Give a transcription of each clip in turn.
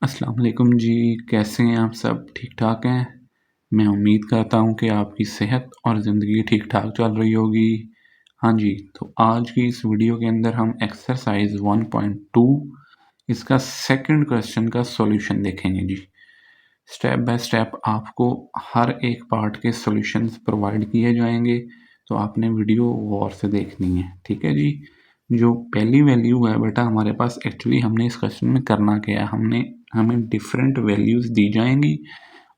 अस्सलाम वालेकुम जी, कैसे हैं आप सब? ठीक-ठाक हैं? मैं उम्मीद करता हूँ कि आपकी सेहत और ज़िंदगी ठीक-ठाक चल रही होगी। हाँ जी, तो आज की इस वीडियो के अंदर हम एक्सरसाइज़ 1.2 इसका सेकंड क्वेश्चन का सॉल्यूशन देखेंगे जी। स्टेप बाय स्टेप आपको हर एक पार्ट के सॉल्यूशंस प्रोवाइड किए जाएंगे, तो आपने वीडियो गौर से देखनी है, ठीक है जी। जो पहली वैल्यू है बेटा हमारे पास, एक्चुअली हमने इस क्वेश्चन में करना क्या है, हमें डिफरेंट वैल्यूज़ दी जाएंगी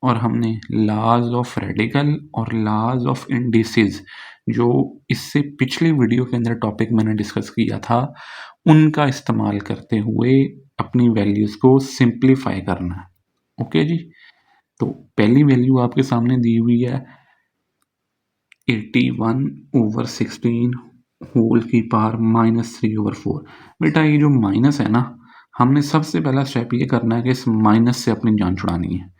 और हमने लाज ऑफ रेडिकल और लाज ऑफ इंडिसेस, जो इससे पिछले वीडियो के अंदर टॉपिक मैंने डिस्कस किया था, उनका इस्तेमाल करते हुए अपनी वैल्यूज़ को सिंप्लीफाई करना है। ओके जी। तो पहली वैल्यू आपके सामने दी हुई है 81/16 होल की पावर -3/4। बेटा ये जो माइनस है ना, हमने सबसे पहला स्टेप ये करना है कि इस माइनस से अपनी जान छुड़ानी है।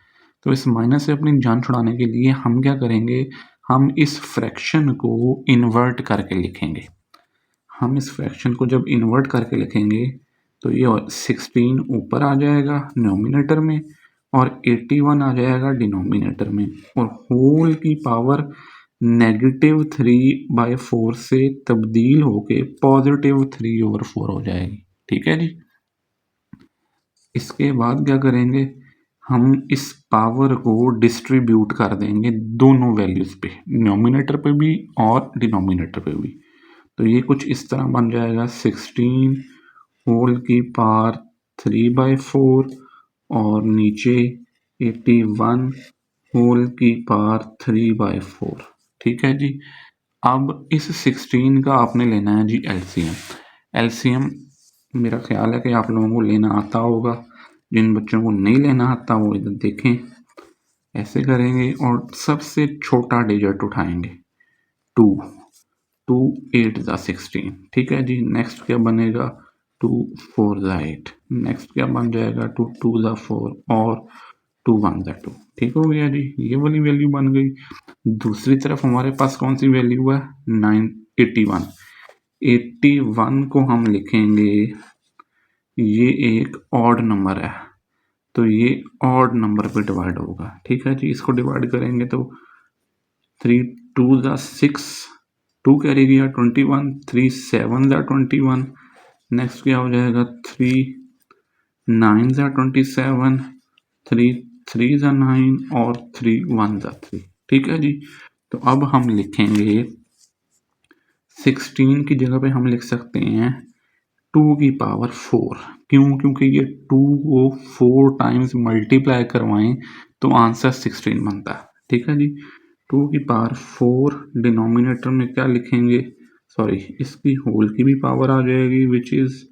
तो इस माइनस से अपनी जान छुड़ाने के लिए हम क्या करेंगे, हम इस फ्रैक्शन को इन्वर्ट करके लिखेंगे। हम इस फ्रैक्शन को जब इन्वर्ट करके लिखेंगे तो ये 16 ऊपर आ जाएगा न्यूमिनेटर में और 81 आ जाएगा डिनोमिनेटर में, और होल की पावर -3/4 से तब्दील होके +3/4 हो जाएगी। ठीक है जी। इसके बाद क्या करेंगे, हम इस पावर को डिस्ट्रीब्यूट कर देंगे दोनों वैल्यूज़ पे, न्यूमिनेटर पे भी और डिनोमिनेटर पे भी। तो ये कुछ इस तरह बन जाएगा 16 होल की पावर 3/4 और नीचे 81 होल की पावर 3/4। ठीक है जी। अब इस 16 का आपने लेना है जी एलसीएम। एलसीएम मेरा ख्याल है कि आप लोगों को लेना आता होगा। जिन बच्चों को नहीं लेना आता वो इधर देखें। ऐसे करेंगे और सबसे छोटा डिजिट उठाएंगे 2। 2 8 ज़ा 16। ठीक है जी। नेक्स्ट क्या बनेगा, 2 4 ज़ा 8। नेक्स्ट क्या बन जाएगा, 2 2 ज़ा 4 और 2 1 ज़ा 2। ठीक हो गया जी, ये वाली वैल्यू बन गई। दूसरी तरफ हमारे पास कौन सी वैल्यू है, 81। 81 को हम लिखेंगे, ये एक ऑड नंबर है तो ये ऑड नंबर पे डिवाइड होगा। ठीक है जी। इसको डिवाइड करेंगे तो 3 2 ज़ा 6, 2 कैरी गया 21, 3 7 ज़ा 21। नेक्स्ट क्या हो जाएगा, 3 9 ज़ा 27, 3 3 ज़ा 9 और 3 1 ज़ा 3। ठीक है जी। तो अब हम लिखेंगे 16 की जगह पे हम लिख सकते हैं 2 की पावर 4। क्यों? क्योंकि ये 2 को 4 टाइम्स मल्टीप्लाई करवाएं तो आंसर 16 बनता है। ठीक है जी। 2 की पावर 4 डिनोमिनेटर में क्या लिखेंगे, सॉरी इसकी होल की भी पावर आ जाएगी विच इज़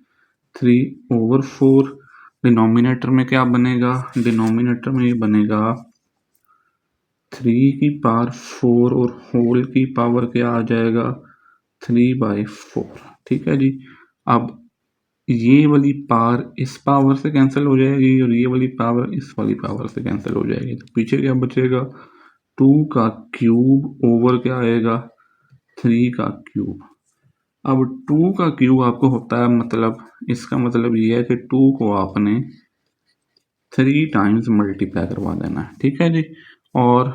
3/4। डिनोमिनेटर में क्या बनेगा, डिनोमिनेटर में ये बनेगा 3 की पावर 4 और होल की पावर क्या आ जाएगा 3/4। ठीक है जी। अब ये वाली पावर इस पावर से कैंसिल हो जाएगी और ये वाली पावर इस वाली पावर से कैंसिल हो जाएगी, तो पीछे क्या बचेगा, 2 का क्यूब ओवर क्या आएगा, 3 का क्यूब। अब 2 का क्यूब आपको होता है, मतलब इसका मतलब ये है कि 2 को आपने 3 टाइम्स मल्टीप्लाई करवा देना है। ठीक है जी। और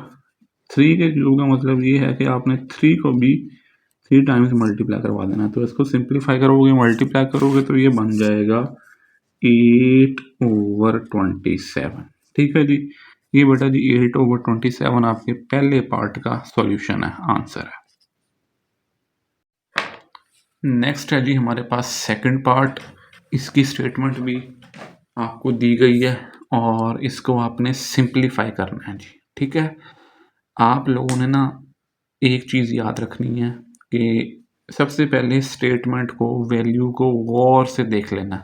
3 के क्यूब का मतलब ये है कि आपने 3 को भी 3 टाइम्स मल्टीप्लाई करवा देना है। तो इसको सिंप्लीफाई करोगे, मल्टीप्लाई करोगे तो ये बन जाएगा 8/27। ठीक है जी। ये बेटा जी 8/27 आपके पहले पार्ट का सॉल्यूशन है, आंसर है। नेक्स्ट है जी हमारे पास सेकंड पार्ट। इसकी स्टेटमेंट भी आपको दी गई है और इसको आपने सिंप्लीफाई करना है जी। ठीक है। आप लोगों ने ना एक चीज़ याद रखनी है कि सबसे पहले स्टेटमेंट को, वैल्यू को गौर से देख लेना।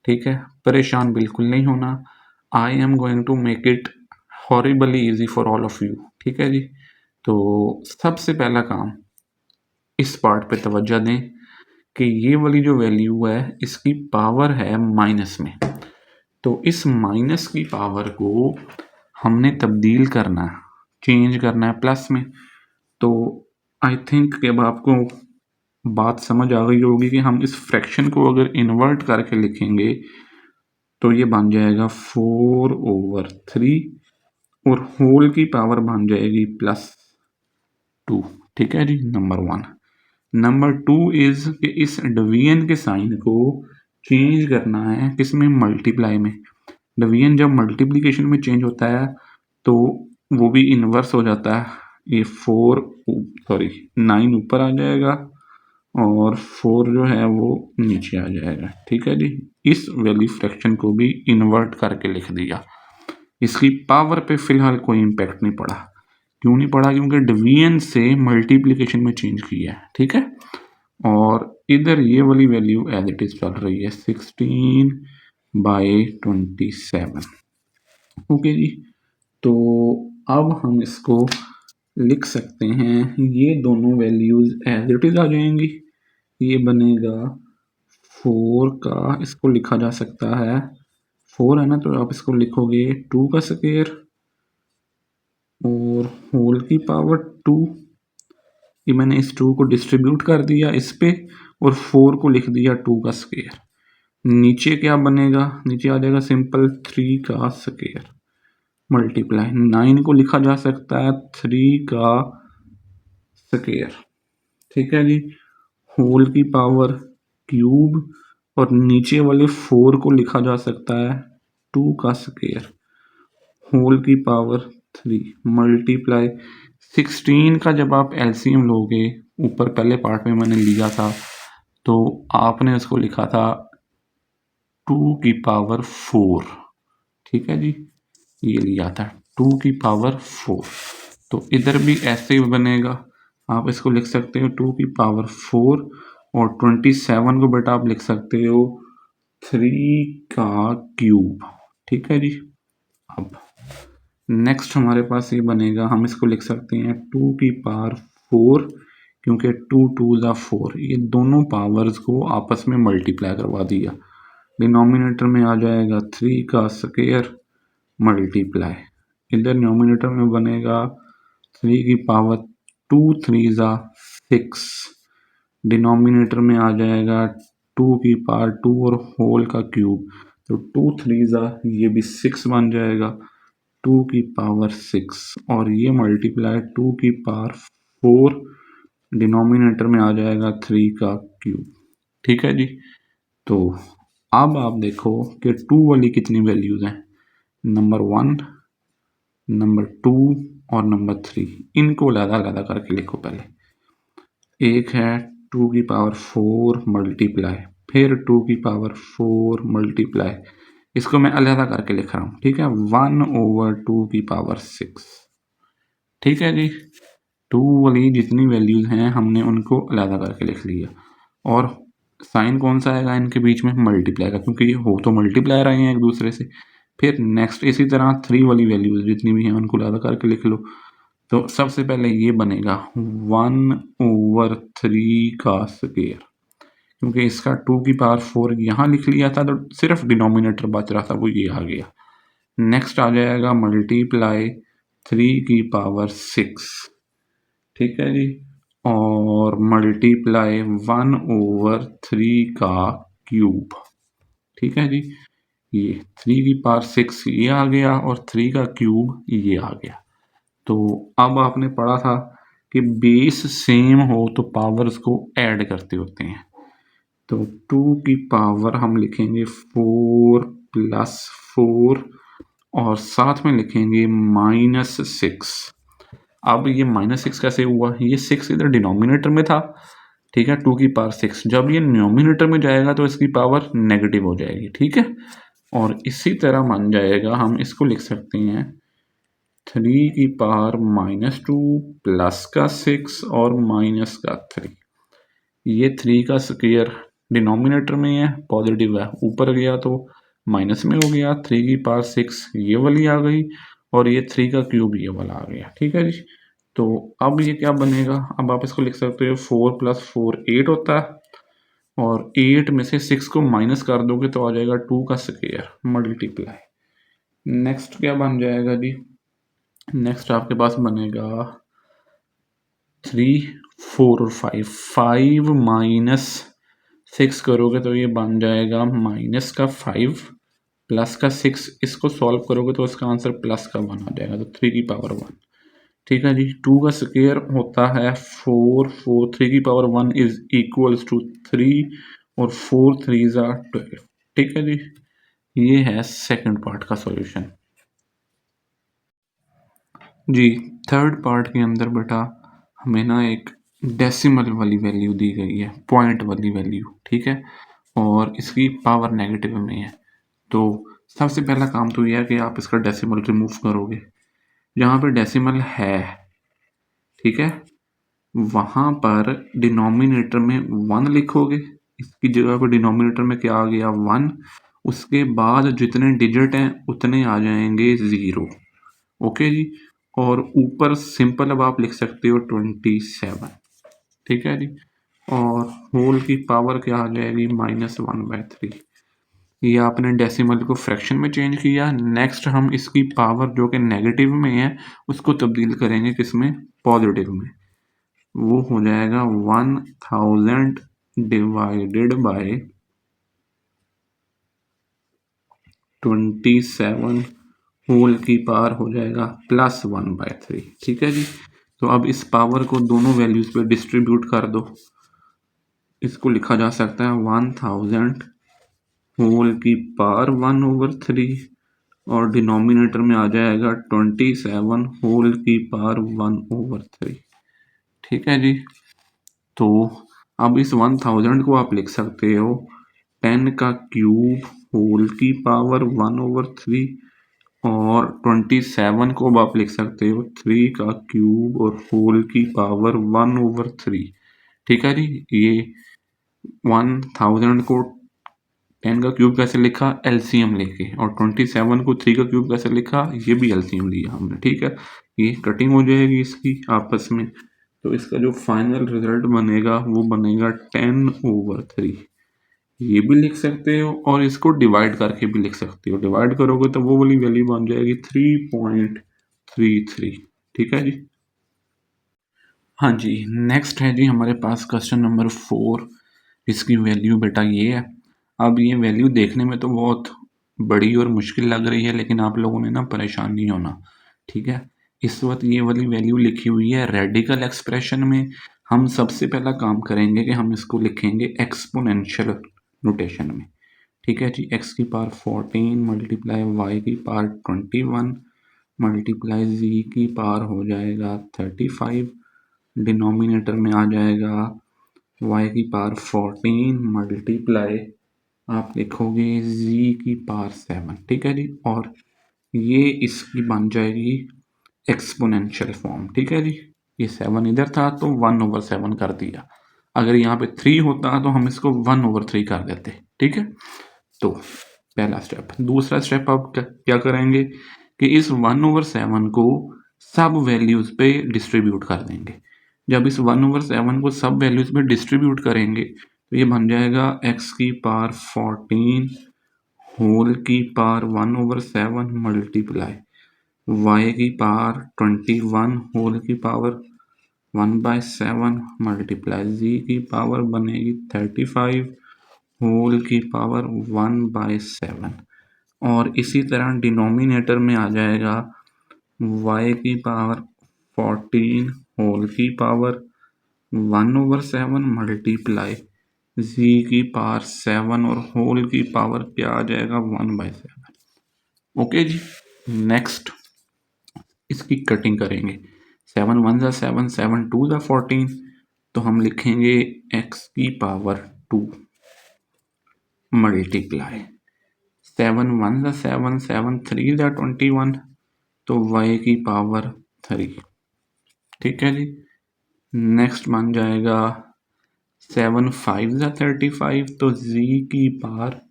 ठीक है, परेशान बिल्कुल नहीं होना। I am going to make it horribly easy for all of you. ठीक है जी। तो सबसे पहला काम, इस पार्ट पे तवज्जो दें कि ये वाली जो वैल्यू है इसकी पावर है माइनस में, तो इस माइनस की पावर को हमने तब्दील करना है, चेंज करना है प्लस में। तो आई थिंक कि अब आपको बात समझ आ गई होगी कि हम इस फ्रैक्शन को अगर इन्वर्ट करके लिखेंगे तो ये बन जाएगा 4/3 और होल की पावर बन जाएगी +2। ठीक है जी, नंबर 1। नंबर 2 इज कि इस डिवीजन के साइन को चेंज करना है किसमें, मल्टीप्लाई में। डिवीजन जब मल्टीप्लिकेशन में चेंज होता है तो वो भी इन्वर्स हो जाता है। ये 9 ऊपर आ जाएगा और 4 जो है वो नीचे आ जाएगा। ठीक है जी, इस वैल्यू फ्रैक्शन को भी इन्वर्ट करके लिख दिया। इसकी पावर पे फिलहाल कोई इम्पैक्ट नहीं पड़ा। क्यों नहीं पड़ा, क्योंकि डिवीजन से मल्टीप्लिकेशन में चेंज किया है। ठीक है, और इधर ये वाली वैल्यू एज इट इज चल रही है 16/27। ओके जी, तो अब हम इसको लिख सकते हैं, ये दोनों वैल्यूज एज इट इज आ जाएंगी। ये बनेगा 4 का, इसको लिखा जा सकता है 4 है ना, तो आप इसको लिखोगे 2 का स्क्वायर और होल की पावर 2। ये मैंने इस 2 को डिस्ट्रीब्यूट कर दिया इस पे और 4 को लिख दिया 2 का स्क्वायर। नीचे क्या बनेगा, नीचे आ जाएगा सिंपल 3 का स्क्वायर मल्टीप्लाई 9 को लिखा जा सकता है 3 का स्क्वायर। ठीक है जी, होल की पावर क्यूब और नीचे वाले 4 को लिखा जा सकता है 2 का स्क्वायर होल की पावर 3 मल्टीप्लाई 16 का जब आप एलसीएम लोगे, ऊपर पहले पार्ट में मैंने लिया था तो आपने उसको लिखा था 2 की पावर 4। ठीक है जी, ये लिया था 2 की पावर 4। तो इधर भी ऐसे ही बनेगा, आप इसको लिख सकते हो 2 की पावर 4 और 27 को बेटा आप लिख सकते हो 3 का क्यूब। ठीक है जी, अब नेक्स्ट हमारे पास ये बनेगा, हम इसको लिख सकते हैं 2 की पावर 4 क्योंकि 2 2 ज़ा 4, ये दोनों पावर्स को आपस में मल्टीप्लाई करवा दिया। डिनोमिनेटर में आ जाएगा 3 का स्क्वायर मल्टीप्लाई, इधर न्यूमिनेटर में बनेगा 3 की पावर 2 3 ज़ा 6, डिनोमिनेटर में आ जाएगा 2 की पावर 2 और होल का क्यूब, तो 2 3 ज़ा ये भी 6 बन जाएगा 2 की पावर 6 और ये मल्टीप्लाई 2 की पावर 4, डिनोमिनेटर में आ जाएगा 3 का क्यूब। ठीक है जी, तो अब आप देखो कि 2 वाली कितनी वैल्यूज हैं, नंबर 1, नंबर 2 और नंबर 3, इनको अलग अलग करके लिखो। पहले एक है 2 की पावर 4 मल्टीप्लाई, फिर 2 की पावर 4 मल्टीप्लाई, इसको मैं अलग करके लिख रहा हूँ। ठीक है, 1/2 की पावर 6। ठीक है जी, 2 वाली जितनी वैल्यूज हैं हमने उनको अलग करके लिख लिया और साइन कौन सा आएगा इनके बीच में, मल्टीप्लाई का, क्योंकि ये हो तो मल्टीप्लाई रहे हैं एक दूसरे से। फिर नेक्स्ट इसी तरह 3 वाली वैल्यूज जितनी भी हैं उनको अलग करके लिख लो। तो सबसे पहले ये बनेगा 1/3 का स्क्वायर, क्योंकि इसका 2 की पावर 4 यहाँ लिख लिया था तो सिर्फ डिनोमिनेटर बच रहा था, वो ये आ गया। नेक्स्ट आ जाएगा मल्टीप्लाई 3 की पावर 6। ठीक है जी, और मल्टीप्लाई 1/3 का क्यूब। ठीक है जी, ये 3 की पावर 6 ये आ गया और 3 का क्यूब ये आ गया। तो अब आपने पढ़ा था कि बेस सेम हो तो पावर्स को ऐड करते होते हैं। तो 2 की पावर हम लिखेंगे 4 + 4 और साथ में लिखेंगे -6। अब ये -6 कैसे हुआ, ये 6 इधर डिनोमिनेटर में था। ठीक है, 2 की पावर 6 जब ये न्यूमिनेटर में जाएगा तो इसकी पावर नेगेटिव हो जाएगी। ठीक है, और इसी तरह बन जाएगा, हम इसको लिख सकते हैं 3 की पावर -2 प्लस का 6 और माइनस का 3। ये 3 का स्क्वायर डिनोमिनेटर में है, पॉजिटिव है, ऊपर गया तो माइनस में हो गया। 3 की पावर 6 ये वाली आ गई और ये 3 का क्यूब ये वाला आ गया। ठीक है जी, तो अब ये क्या बनेगा, अब आप इसको लिख सकते हो 4 + 4 8 होता है और 8 में से 6 को माइनस कर दोगे तो आ जाएगा 2 का स्क्वायर मल्टीप्लाई। नेक्स्ट क्या बन जाएगा जी, नेक्स्ट आपके पास बनेगा 3 4 और 5, 5 - 6 करोगे तो ये बन जाएगा -5 प्लस का 6, इसको सॉल्व करोगे तो इसका आंसर प्लस का 1 आ जाएगा, तो 3 की पावर 1। ठीक है जी। 2 का स्क्वायर होता है 4, 4 3 की पावर 1 इज इक्वल्स टू 3 और 4 3 ज़ा 12। ठीक है जी, ये है सेकंड पार्ट का सॉल्यूशन। जी, थर्ड पार्ट के अंदर बेटा हमें ना एक डेसिमल वाली वैल्यू दी गई है, पॉइंट वाली वैल्यू, ठीक है, और इसकी पावर नेगेटिव में है। तो सबसे पहला काम तो यह है कि आप इसका डेसिमल रिमूव करोगे। जहाँ पे डेसिमल है, ठीक है, वहाँ पर डिनोमिनेटर में 1 लिखोगे, इसकी जगह पर डिनोमिनेटर में क्या आ गया 1, उसके बाद जितने डिजिट हैं उतने आ जाएंगे 0। ओके जी, और ऊपर सिंपल अब आप लिख सकते हो 27। ठीक है जी, और होल की पावर क्या आ जाएगी -1/3। ये आपने डेसिमल को फ्रैक्शन में चेंज किया। नेक्स्ट हम इसकी पावर जो कि नेगेटिव में है उसको तब्दील करेंगे किसमें, पॉजिटिव में। वो हो जाएगा 1000 डिवाइडेड बाय 27 होल की पावर हो जाएगा +1/3। ठीक है जी, तो अब इस पावर को दोनों वैल्यूज पे डिस्ट्रीब्यूट कर दो। इसको लिखा जा सकता है 1000 होल की पावर 1/3 और डिनोमिनेटर में आ जाएगा 27 होल की पावर 1/3। ठीक है जी, तो अब इस 1000 को आप लिख सकते हो 10 का क्यूब होल की पावर 1/3 और 27 को अब आप लिख सकते हो 3 का क्यूब और होल की पावर 1/3। ठीक है जी, ये 1000 को 10 का क्यूब कैसे लिखा, एलसीएम लेके, और 27 को 3 का क्यूब कैसे लिखा, ये भी एलसीएम लिया हमने। ठीक है, ये कटिंग हो जाएगी इसकी आपस में, तो इसका जो फाइनल रिजल्ट बनेगा वो बनेगा 10/3। ये भी लिख सकते हो और इसको डिवाइड करके भी लिख सकते हो। डिवाइड करोगे तो वो वाली वैल्यू बन जाएगी 3.33। ठीक है जी। हाँ जी, नेक्स्ट है जी हमारे पास क्वेश्चन नंबर 4। इसकी वैल्यू बेटा ये है। अब ये वैल्यू देखने में तो बहुत बड़ी और मुश्किल लग रही है, लेकिन आप लोगों ने ना परेशान नहीं होना। ठीक है, इस वक्त ये वाली वैल्यू लिखी हुई है रेडिकल एक्सप्रेशन में। हम सबसे पहला काम करेंगे कि हम इसको लिखेंगे एक्सपोनेंशियल नोटेशन में। ठीक है जी, x की पावर 14 मल्टीप्लाई y की पावर 21 मल्टीप्लाई z की पावर हो जाएगा 35। डिनोमिनेटर में आ जाएगा y की पावर 14 मल्टीप्लाई आप लिखोगे z की पावर 7। ठीक है जी, और ये इसकी बन जाएगी एक्सपोनेंशियल फॉर्म। ठीक है जी, ये 7 इधर था तो 1/7 कर दिया। अगर यहाँ पे 3 होता तो हम इसको 1/3 कर देते। ठीक है, तो पहला स्टेप। दूसरा स्टेप आप क्या करेंगे कि इस 1/7 को सब वैल्यूज पे डिस्ट्रीब्यूट कर देंगे। जब इस 1/7 को सब वैल्यूज पे डिस्ट्रीब्यूट करेंगे तो ये बन जाएगा x की पावर 14 होल की पावर 1/7 मल्टीप्लाई y की पावर 21 होल की पावर 1/7 मल्टीप्लाई z की पावर बनेगी 35 होल की पावर 1/7। और इसी तरह डिनोमिनेटर में आ जाएगा y की पावर 14 होल की पावर 1/7 मल्टीप्लाई z की पावर 7 और होल की पावर क्या आ जाएगा 1/7। ओके जी, नेक्स्ट इसकी कटिंग करेंगे। 7 1 ज़ा 7, 7 2 ज़ा 14, तो हम लिखेंगे x की पावर 2 मल्टीप्लाई 7 1 ज़ा 7, 7 3 ज़ा 21, तो y की पावर 3। ठीक है जी, नेक्स्ट बन जाएगा 7 5 ज़ा 35, तो z की पावर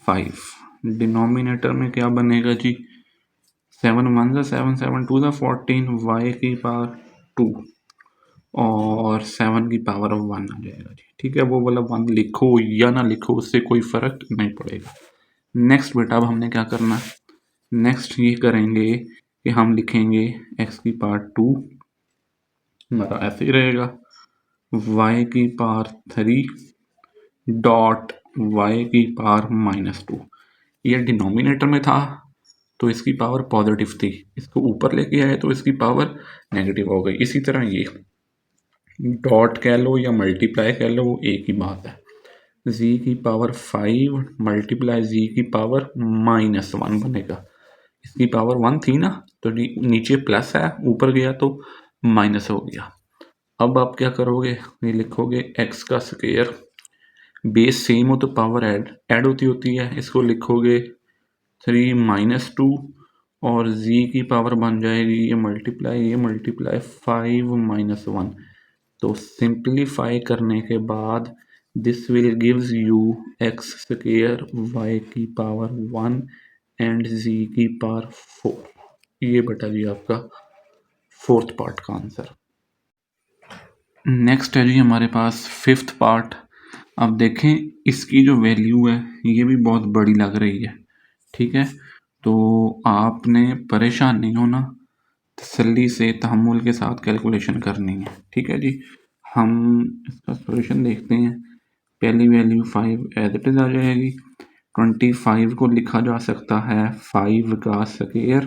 5। डिनोमिनेटर में क्या बनेगा जी, 7 1 ज़ा 7, 7 2 ज़ा 14, y की पावर 2 और 7 की पावर ऑफ 1 आ जाएगा जी। ठीक है, वो वाला 1 लिखो या ना लिखो उससे कोई फर्क नहीं पड़ेगा। नेक्स्ट बेटा अब हमने क्या करना है, नेक्स्ट ये करेंगे कि हम लिखेंगे x की पावर 2, हमारा ऐसे ही रहेगा, y की पावर 3 डॉट y की पावर -2। ये डिनोमिनेटर में था तो इसकी पावर पॉजिटिव थी, इसको ऊपर लेके आए तो इसकी पावर नेगेटिव हो गई। इसी तरह ये डॉट कह लो या मल्टीप्लाई कह लो, एक ही बात है। z की पावर 5 मल्टीप्लाई z की पावर -1 बनेगा। इसकी पावर 1 थी ना, तो नीचे प्लस है, ऊपर गया तो माइनस हो गया। अब आप क्या करोगे, ये लिखोगे x का स्क्वायर, बेस सेम हो तो पावर ऐड होती है, इसको लिखोगे 3 -2 और z की पावर बन जाएगी ये मल्टीप्लाई 5 -1। तो सिंप्लीफाई करने के बाद this will gives you X square Y की पावर 1 एंड z की पावर 4। ये बेटा जी आपका फोर्थ पार्ट का आंसर। नेक्स्ट है जी हमारे पास फिफ्थ पार्ट। अब देखें इसकी जो वैल्यू है ये भी बहुत बड़ी लग रही है, ठीक है। तो आपने परेशान नहीं होना, तसल्ली से तहम्मुल के साथ कैलकुलेशन करनी है, ठीक है जी। हम इसका सॉल्यूशन देखते हैं। पहली वैल्यू 5 एज इट इज़ आ जाएगी। 25 को लिखा जा सकता है 5 का स्क्वायर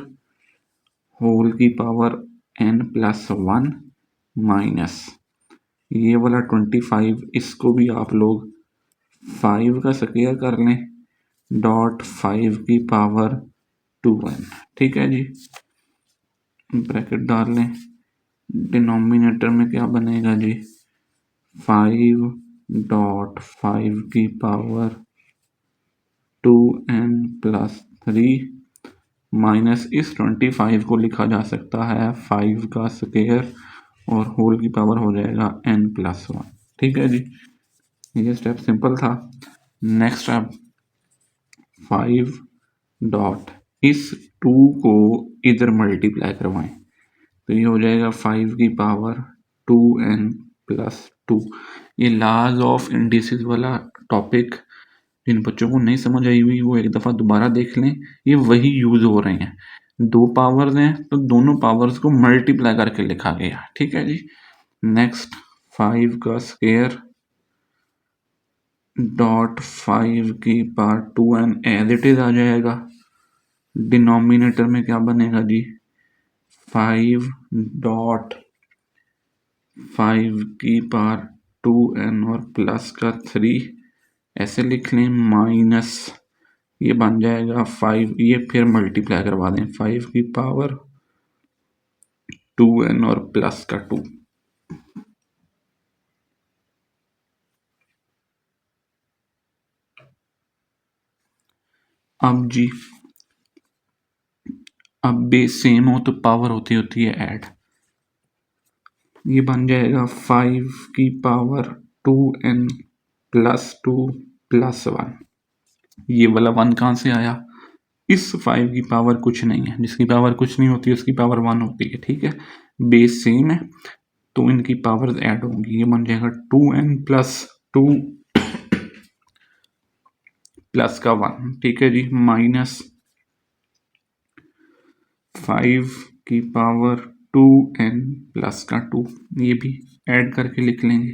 होल की पावर n+1 माइनस ये वाला 25, इसको भी आप लोग 5 का स्क्वायर कर लें डॉट 5 की पावर 2n, ठीक है जी। ब्रैकेट डाल लें, डिनोमिनेटर में क्या बनेगा जी 5 डॉट 5 की पावर 2n+3 माइनस इस 25 को लिखा जा सकता है 5 का स्क्वायर और होल की पावर हो जाएगा n+1, ठीक है जी। ये स्टेप सिंपल था। नेक्स्ट स्टेप 5 डॉट इस 2 को इधर मल्टीप्लाई करवाएं तो ये हो जाएगा 5 की पावर 2n+2। ये लाज ऑफ इंडिसेस वाला टॉपिक जिन बच्चों को नहीं समझ आई हुई वो एक दफ़ा दोबारा देख लें, ये वही यूज़ हो रहे हैं। दो पावर्स हैं तो दोनों पावर्स को मल्टीप्लाई करके लिखा गया, ठीक है जी। नेक्स्ट 5 का स्क्वायर डॉट 5 की power 2n as it is आ जाएगा। डिनोमिनेटर में क्या बनेगा जी 5 डॉट 5 की पावर 2n और प्लस का 3 ऐसे लिख लें माइनस ये बन जाएगा 5, ये फिर मल्टीप्लाई करवा दें 5 की पावर 2n और प्लस का 2। अब जी अब बेस सेम हो तो पावर होती है ऐड। ये बन जाएगा 5 की पावर 2n प्लस 2 प्लस 1। ये वाला 1 कहाँ से आया, इस 5 की पावर कुछ नहीं है, जिसकी पावर कुछ नहीं होती उसकी पावर 1 होती है, ठीक है। बेस सेम है तो इनकी पावर्स ऐड होंगी, ये बन जाएगा 2n प्लस 2 प्लस का 1, ठीक है जी, माइनस 5 की पावर 2n प्लस का 2, ये भी ऐड करके लिख लेंगे।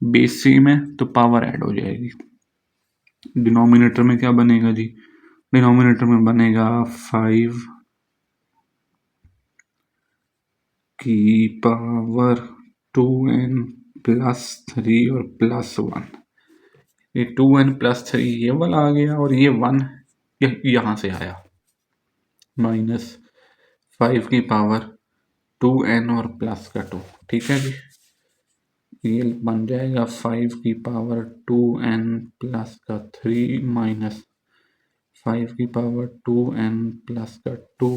बेस सेम है तो पावर ऐड हो जाएगी। डिनोमिनेटर में क्या बनेगा जी, डिनोमिनेटर में बनेगा 5 की पावर 2n प्लस 3 और प्लस 1। ये 2n प्लस 3 ये वाला आ गया और ये 1 यहाँ से आया माइनस 5 की पावर 2n और प्लस का 2, ठीक है जी। ये बन जाएगा 5 की पावर 2n प्लस का 3 माइनस 5 की पावर 2n प्लस का 2,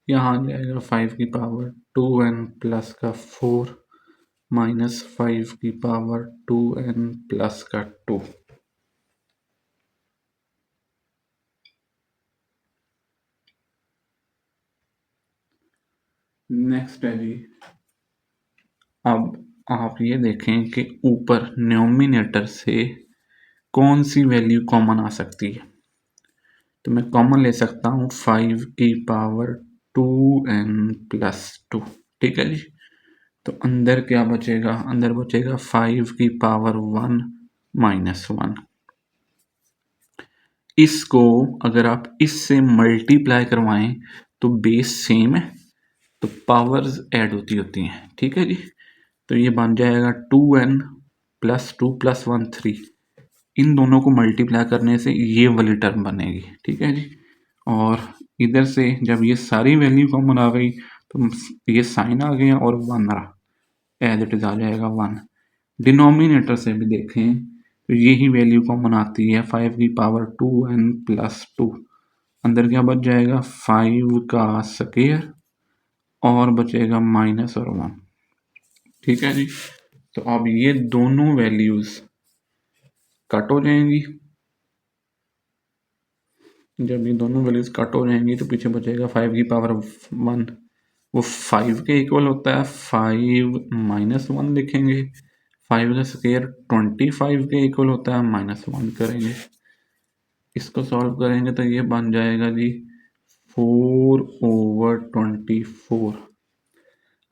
यहाँ आ जाएगा 5 की पावर 2n प्लस का 4 माइनस 5 की पावर 2n प्लस का 2। नेक्स्ट है जी, अब आप ये देखें कि ऊपर न्यूमिनेटर से कौन सी वैल्यू कॉमन आ सकती है। तो मैं कॉमन ले सकता हूँ 5 की पावर 2n प्लस 2, ठीक है जी। तो अंदर क्या बचेगा, अंदर बचेगा 5 की पावर 1 माइनस 1। इसको अगर आप इससे मल्टीप्लाई करवाएं तो बेस सेम है, तो पावर्स ऐड होती होती हैं। ठीक है जी, तो ये बन जाएगा 2n प्लस 2 + 1 3। इन दोनों को मल्टीप्लाई करने से ये वाली टर्म बनेगी। ठीक है जी, और इधर से जब ये सारी वैल्यू कॉमन आ गई तो ये साइन आ गया और 1 रहा, एज इट इज आ जाएगा 1। डिनोमिनेटर से भी देखें तो यही वैल्यू कॉमन आती है, 5 की पावर 2n + 2। अंदर क्या बच जाएगा, 5 का स्क्वायर और बचेगा माइनस और 1। ठीक है जी, तो अब ये दोनों वैल्यूज कट हो जाएंगी। जब ये दोनों वैल्यूज कट हो जाएंगी तो पीछे बचेगा 5 की पावर 1। वो 5 के इक्वल होता है, 5 - 1 लिखेंगे। 5 का स्क्वायर 25 के इक्वल होता है, -1 करेंगे। इसको सॉल्व करेंगे तो ये बन जाएगा जी 4/24।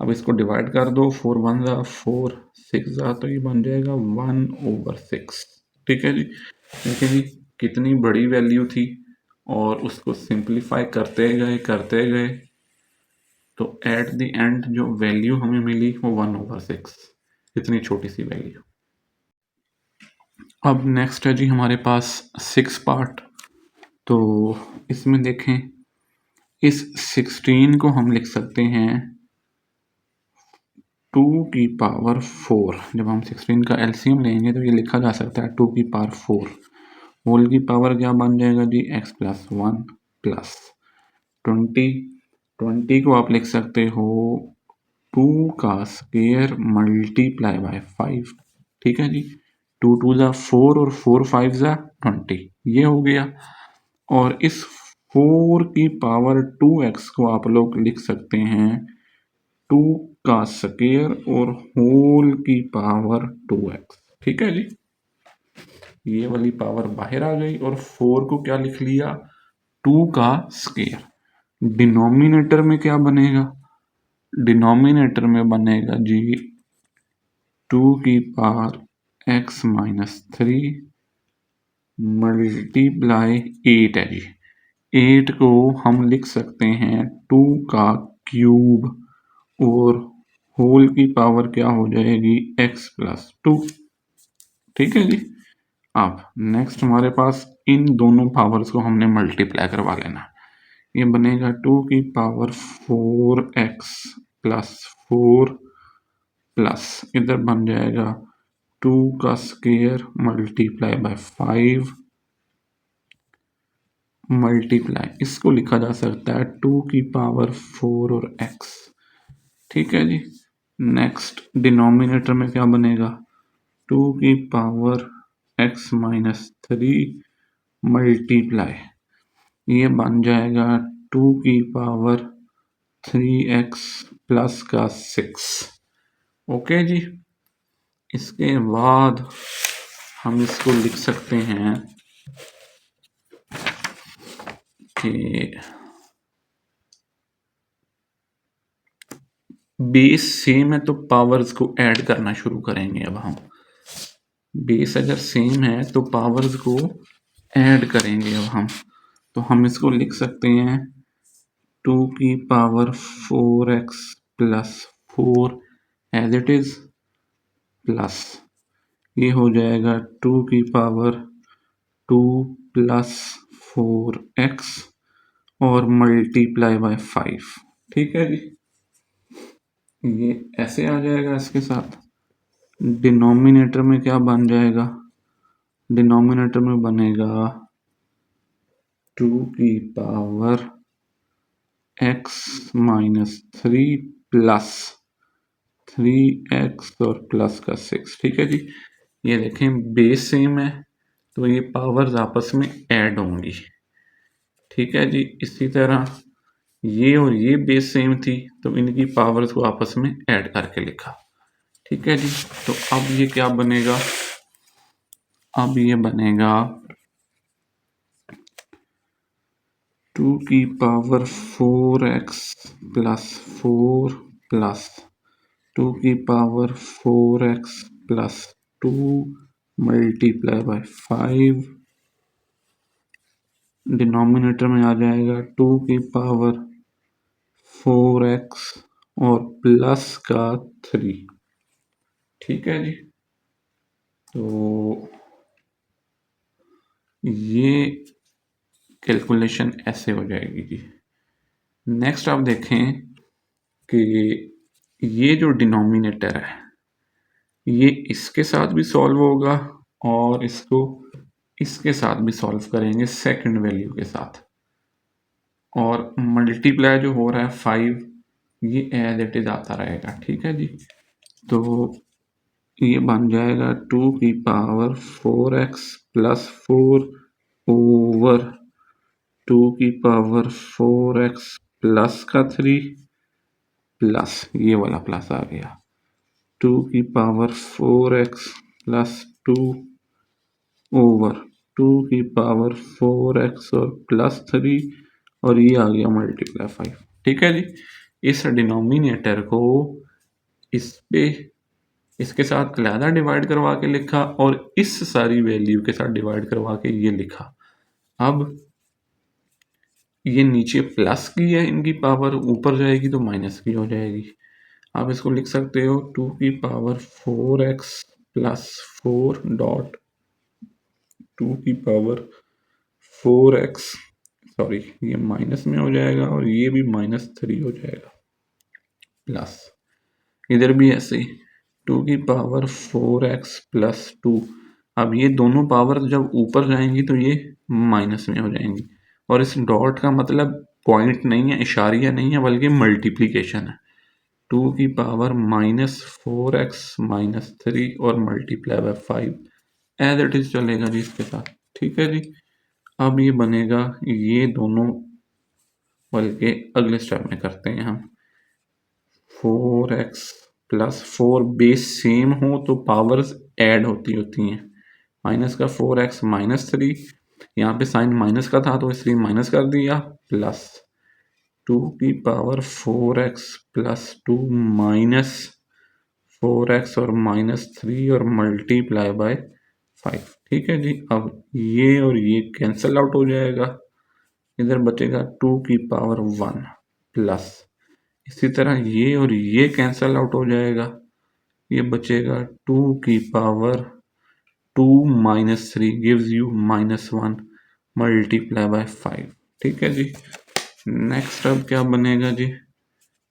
अब इसको डिवाइड कर दो, 4 1 ज़ा 4, 6 ज़ा, तो ये बन जाएगा 1/6। ठीक है जी, देखिए जी कितनी बड़ी वैल्यू थी और उसको सिंप्लीफाई करते गए तो एट द एंड जो वैल्यू हमें मिली वो 1/6, इतनी छोटी सी वैल्यू। अब नेक्स्ट है जी हमारे पास 6 पार्ट। तो इसमें देखें, इस 16 को हम लिख सकते हैं 2 की पावर 4। जब हम 16 का एलसीएम लेंगे तो ये लिखा जा सकता है 2 की पावर 4। होल की पावर क्या बन जाएगा जी, x+1 प्लस 20 को आप लिख सकते हो 2 का स्क्वायर मल्टीप्लाई बाय 5। ठीक है जी, 2 2 ज़ा 4 और 4 5 ज़ा 20, ये हो गया। और इस 4 की पावर 2x को आप लोग लिख सकते हैं 2 का स्क्वायर और होल की पावर 2x। ठीक है जी, ये वाली पावर बाहर आ गई और 4 को क्या लिख लिया, 2 का स्क्वायर। डिनोमिनेटर में क्या बनेगा, डिनोमिनेटर में बनेगा जी 2 की पावर x-3 मल्टीप्लाई 8 है जी। 8 को हम लिख सकते हैं 2 का क्यूब और होल की पावर क्या हो जाएगी, x+2। ठीक है जी, अब नेक्स्ट हमारे पास इन दोनों पावर्स को हमने मल्टीप्लाई करवा लेना। ये बनेगा 2 की पावर 4x+4 प्लस इधर बन जाएगा 2 का स्क्वायर मल्टीप्लाई बाय 5 मल्टीप्लाई, इसको लिखा जा सकता है 2 की पावर 4 और x। ठीक है जी, नेक्स्ट डिनोमिनेटर में क्या बनेगा, 2 की पावर x-3 मल्टीप्लाई, ये बन जाएगा 2 की पावर 3x प्लस का 6। ओके जी, इसके बाद हम इसको लिख सकते हैं कि बेस सेम है तो पावर्स को ऐड करना शुरू करेंगे। अब हम बेस अगर सेम है तो पावर्स को ऐड करेंगे। अब हम इसको लिख सकते हैं 2 की power 4x+4 as it is plus, ये हो जाएगा 2 की पावर 2 प्लस 4x और मल्टीप्लाई बाय 5। ठीक है जी, ये ऐसे आ जाएगा। इसके साथ डिनोमिनेटर में क्या बन जाएगा, डिनोमिनेटर में बनेगा 2 की पावर x-3 प्लस 3x और प्लस का 6। ठीक है जी, ये देखें बेस सेम है तो ये पावर्स आपस में ऐड होंगी। ठीक है जी, इसी तरह ये और ये बेस सेम थी तो इनकी पावर्स को आपस में ऐड करके लिखा। ठीक है जी, तो अब ये क्या बनेगा, अब ये बनेगा 2 की पावर 4x+4 प्लस 2 की power 4x+2 multiply by 5 denominator में आ जाएगा 2 की पावर 4x और प्लस का 3। ठीक है जी, तो ये कैलकुलेशन ऐसे हो जाएगी जी। नेक्स्ट आप देखें कि ये जो डिनोमिनेटर है ये इसके साथ भी सॉल्व होगा और इसको इसके साथ भी सॉल्व करेंगे सेकंड वैल्यू के साथ, और मल्टीप्लाई जो हो रहा है 5 ये एज इट इज आता रहेगा। ठीक है जी, तो ये बन जाएगा 2 की पावर 4x प्लस 4 ओवर 2 की पावर 4x प्लस का 3 प्लस ये वाला प्लस आ गया 2 की पावर 4x प्लस 2 ओवर 2 की पावर 4x और प्लस 3 और ये आ गया मल्टीप्लाई 5। ठीक है जी, इस डिनोमिनेटर को इस पे इसके साथ अलहदा डिवाइड करवा के लिखा और इस सारी वैल्यू के साथ डिवाइड करवा के ये लिखा। अब ये नीचे प्लस की है, इनकी पावर ऊपर जाएगी तो माइनस की हो जाएगी। आप इसको लिख सकते हो 2 की पावर 4x प्लस 4 डॉट 2 की पावर 4x, सॉरी ये माइनस में हो जाएगा और ये भी -3 हो जाएगा प्लस, इधर भी ऐसे ही 2 की पावर 4x प्लस 2। अब ये दोनों पावर जब ऊपर जाएंगी तो ये माइनस में हो जाएंगी, और इस डॉट का मतलब पॉइंट नहीं है, इशारिया नहीं है, बल्कि मल्टीप्लीकेशन है। 2 की पावर -4x-3 और multiply by 5 as it is चलेगा जी इसके साथ। ठीक है जी, अब ये बनेगा ये दोनों, बल्कि अगले स्टेप में करते हैं हम 4x प्लस 4 बेस सेम हो तो पावर्स ऐड होती हैं। माइनस का 4x -3, यहाँ पे साइन माइनस का था तो इसलिए माइनस कर दिया, प्लस 2 की power 4x plus 2 minus 4x और -3 और मल्टीप्लाई बाय 5। ठीक है जी, अब ये और ये कैंसिल आउट हो जाएगा, इधर बचेगा 2 की पावर 1 प्लस, इसी तरह ये और ये कैंसिल आउट हो जाएगा, ये बचेगा 2 की power 2 -3 gives you -1 multiply by 5। ठीक है जी, नेक्स्ट अब क्या बनेगा जी,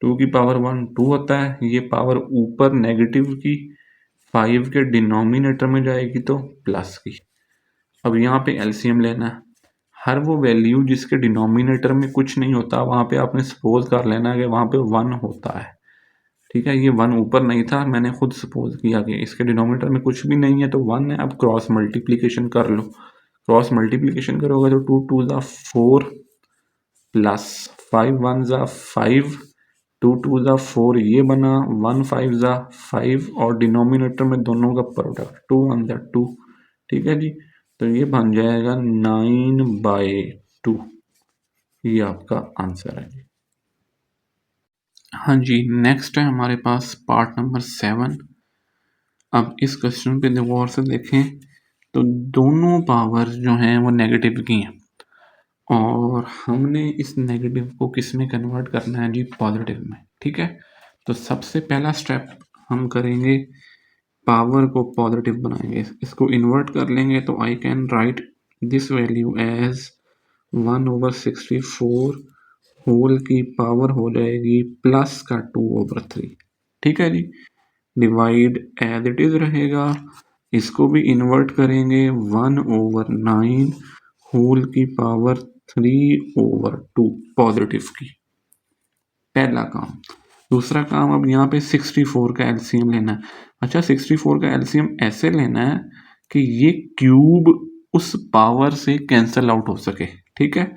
2 की पावर 1 2 होता है, ये पावर ऊपर नेगेटिव की 5 के डिनोमिनेटर में जाएगी तो प्लस की। अब यहाँ पे एलसीएम लेना है, हर वो वैल्यू जिसके डिनोमिनेटर में कुछ नहीं होता वहाँ पे आपने सपोज कर लेना है कि वहाँ पे 1 होता है। ठीक है, ये 1 ऊपर नहीं था, मैंने खुद सपोज किया कि इसके डिनोमिनेटर में कुछ भी नहीं है तो 1 है। अब क्रॉस मल्टीप्लिकेशन कर लो, क्रॉस मल्टीप्लिकेशन करोगे तो 2 2 ज़ा 4 प्लस 5 1 ज़ा 5, 2 2 ज़ा 4 ये बना, 1 5 ज़ा 5 और डिनोमिनेटर में दोनों का प्रोडक्ट 2 1 ज़ा 2। ठीक है जी, तो ये बन जाएगा 9/2, ये आपका आंसर है जी। हाँ जी, नेक्स्ट है हमारे पास पार्ट नंबर 7। अब इस क्वेश्चन पे गौर से देखें तो दोनों पावर जो हैं वो नेगेटिव की हैं और हमने इस नेगेटिव को किस में कन्वर्ट करना है जी, पॉजिटिव में। ठीक है, तो सबसे पहला स्टेप हम करेंगे, पावर को पॉजिटिव बनाएंगे, इसको इन्वर्ट कर लेंगे तो I can write this value as 1/64 whole की पावर हो जाएगी प्लस का 2/3। ठीक है जी, डिवाइड एज इट इज रहेगा, इसको भी इन्वर्ट करेंगे 1/9 होल की पावर 3/2 पॉजिटिव की, पहला काम। दूसरा काम, अब यहाँ पे 64 का एलसीएम लेना है। अच्छा, 64 का एलसीएम ऐसे लेना है कि ये क्यूब उस पावर से कैंसल आउट हो सके। ठीक है,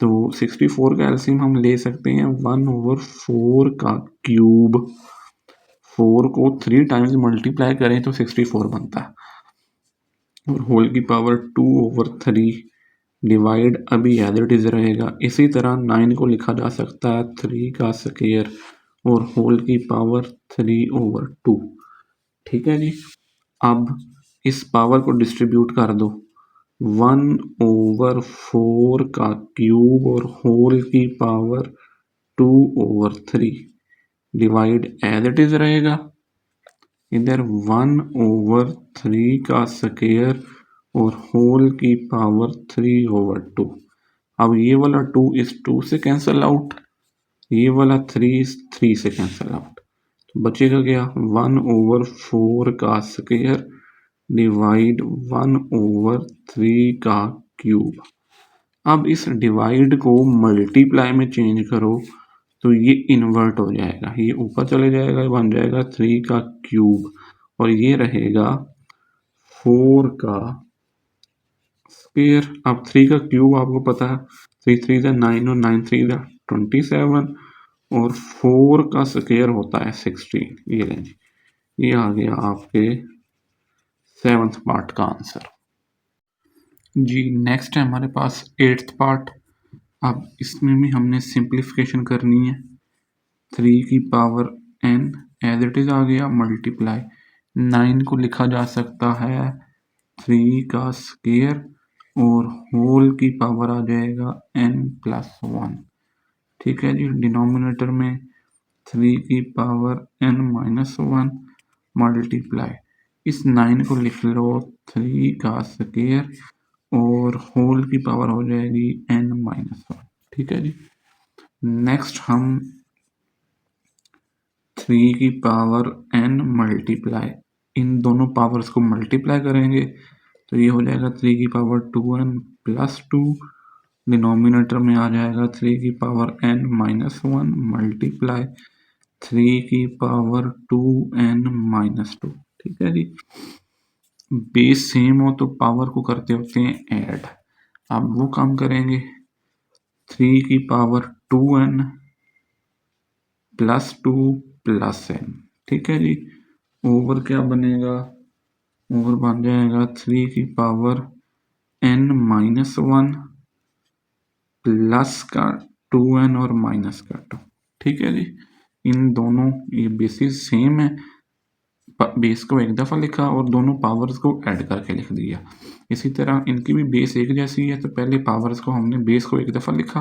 तो 64 का एलसीएम हम ले सकते हैं 1/4 का क्यूब, 4 को 3 टाइम्स मल्टीप्लाई करें तो 64 बनता है, और होल की पावर 2/3 डिवाइड अभी एज इट इज रहेगा। इसी तरह 9 को लिखा जा सकता है 3 का स्क्वायर और होल की पावर 3/2। ठीक है जी, अब इस पावर को डिस्ट्रीब्यूट कर दो, 1/4 का क्यूब और होल की power 2/3 divide as it is रहेगा। इधर 1/3 का स्क्वायर और होल की पावर 3/2। अब ये वाला 2 इस 2 से कैंसिल आउट, ये वाला 3 इस 3 से कैंसिल आउट, तो बचेगा क्या 1/4 का स्क्वायर डिवाइड 1/3 का क्यूब। अब इस डिवाइड को मल्टीप्लाई में चेंज करो तो ये इन्वर्ट हो जाएगा, ये ऊपर चले जाएगा, बन जाएगा 3 का क्यूब और ये रहेगा 4 का स्क्वायर। अब 3 का क्यूब आपको पता है 3 3 जा 9 और 9 3 जा 27 और 4 का स्क्वायर होता है 16। ये लें जी, ये आ गया आपके 7th पार्ट का आंसर। जी नेक्स्ट है हमारे पास 8th पार्ट। अब इसमें भी हमने सिंप्लीफिकेशन करनी है। 3 की power n as it is आ गया मल्टीप्लाई 9 को लिखा जा सकता है 3 का स्क्वायर और होल की पावर आ जाएगा n+1। ठीक है जी, डिनोमिनेटर में 3 की पावर n-1 मल्टीप्लाई इस 9 को लिख लो 3 का स्क्वायर और होल की पावर हो जाएगी n-1। ठीक है जी, नेक्स्ट हम 3 की पावर n मल्टीप्लाई इन दोनों पावर्स को मल्टीप्लाई करेंगे तो ये हो जाएगा 3 की पावर 2n+2। डिनोमिनेटर में आ जाएगा 3 की पावर n-1 मल्टीप्लाई 3 की पावर 2n-2। ठीक है जी, बेस सेम हो तो पावर को करते होते हैं ऐड। अब वो काम करेंगे 3 की पावर 2n +2 +n। ठीक है जी, ओवर क्या बनेगा, ओवर बन जाएगा 3 की पावर n-1 प्लस का 2n और माइनस का 2। ठीक है जी, इन दोनों ये बेसिस सेम है, बेस को एक दफ़ा लिखा और दोनों पावर्स को ऐड करके लिख दिया। इसी तरह इनकी भी बेस एक जैसी है तो पहले पावर्स को हमने बेस को एक दफ़ा लिखा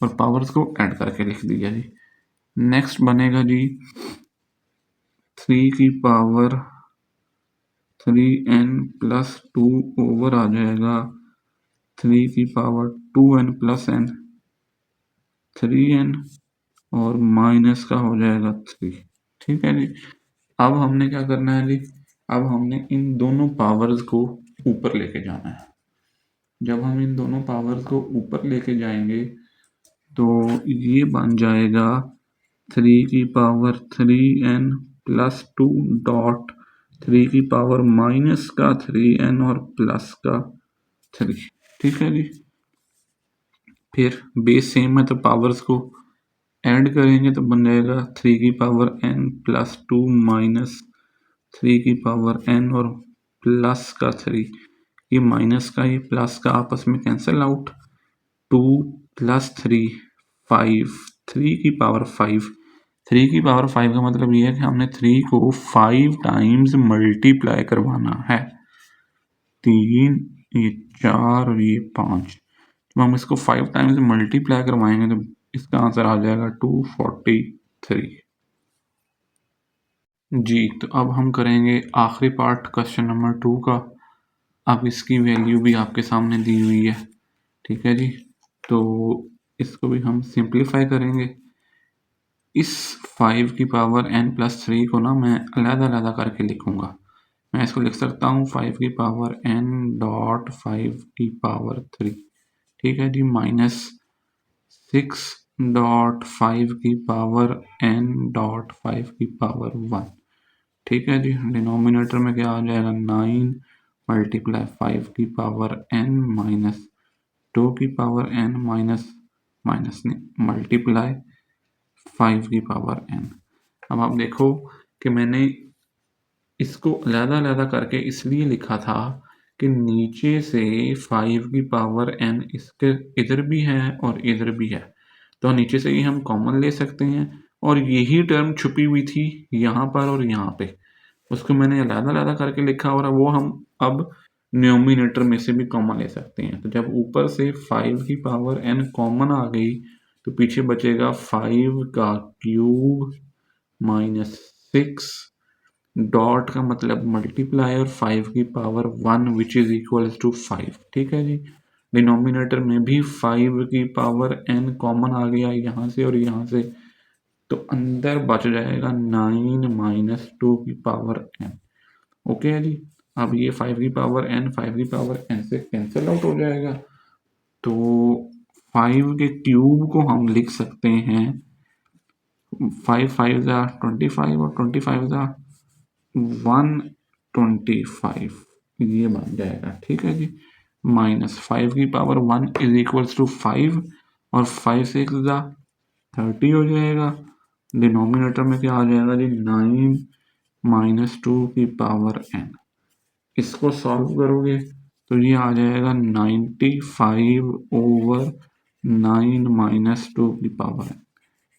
और पावर्स को ऐड करके लिख दिया जी। नेक्स्ट बनेगा जी 3 की पावर 3n+2 ओवर आ जाएगा 3 की पावर 2n+n 3n और माइनस का हो जाएगा 3। ठीक है जी, अब हमने क्या करना है जी, अब हमने इन दोनों पावर्स को ऊपर लेके जाना है। जब हम इन दोनों पावर्स को ऊपर लेके जाएंगे तो ये बन जाएगा 3 की पावर 3n+2 डॉट 3 की पावर माइनस का 3n और प्लस का 3। ठीक है जी, फिर बेस सेम है तो पावर्स को ऐड करेंगे तो बन जाएगा 3 की पावर n+2 माइनस 3 की पावर n और प्लस का 3। ये माइनस का ये प्लस का आपस में कैंसिल आउट, 2 + 3 5, 3 की पावर 5। 3 की पावर 5 का मतलब ये है कि हमने 3 को 5 टाइम्स मल्टीप्लाई करवाना है। 3 ये 4 और ये 5, जब हम इसको 5 टाइम्स मल्टीप्लाई करवाएंगे तो इसका आंसर आ जाएगा 243। जी, तो अब हम करेंगे आखिरी पार्ट क्वेश्चन नंबर 2 का। अब इसकी वैल्यू भी आपके सामने दी हुई है। ठीक है जी, तो इसको भी हम सिंप्लीफाई करेंगे। इस 5 की पावर n+3 को ना मैं अलग-अलग करके लिखूंगा। मैं इसको लिख सकता हूँ 5 की पावर n डॉट 5 की पावर 3। ठीक है जी, माइनस 6 डॉट 5 की पावर n डॉट 5 की पावर 1। ठीक है जी, डिनोमिनेटर में क्या आ जाएगा 9 मल्टीप्लाई 5 की पावर n माइनस 2 की पावर n माइनस माइनस नहीं मल्टीप्लाई 5 की पावर n। अब आप देखो कि मैंने इसको अलग-अलग करके इसलिए लिखा था कि नीचे से 5 की पावर n इसके इधर भी है और इधर भी है, तो नीचे से ही हम कॉमन ले सकते हैं और यही टर्म छुपी हुई थी यहाँ पर और यहाँ पे, उसको मैंने अलग-अलग करके लिखा और वो हम अब न्यूमिनेटर में से भी कॉमन ले सकते हैं। तो जब ऊपर से 5 की पावर n कॉमन आ गई तो पीछे बचेगा 5 का क्यूब माइनस 6 डॉट का मतलब मल्टीप्लायर 5 की power 1 which is equal to 5। ठीक है जी। डिनोमिनेटर में भी 5 की पावर n कॉमन आ गया यहाँ से और यहाँ से, तो अंदर बच जाएगा 9 माइनस 2 की पावर n। ओके है जी। अब ये 5 की पावर n 5 की पावर n से कैंसिल आउट हो जाएगा, तो 5 के क्यूब को हम लिख सकते हैं 5 5 जा 25 और 25 जा 125, ये बन जाएगा। ठीक है जी। माइनस 5 की पावर 1 इज इक्वल्स टू 5 और 5 6 जा 30 हो जाएगा। डिनोमिनेटर में क्या आ जाएगा जी 9 माइनस 2 की पावर n। इसको सॉल्व करोगे तो ये आ जाएगा 95 ओवर 9 माइनस 2 की पावर n।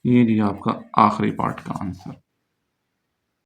ये जी आपका आखिरी पार्ट का आंसर।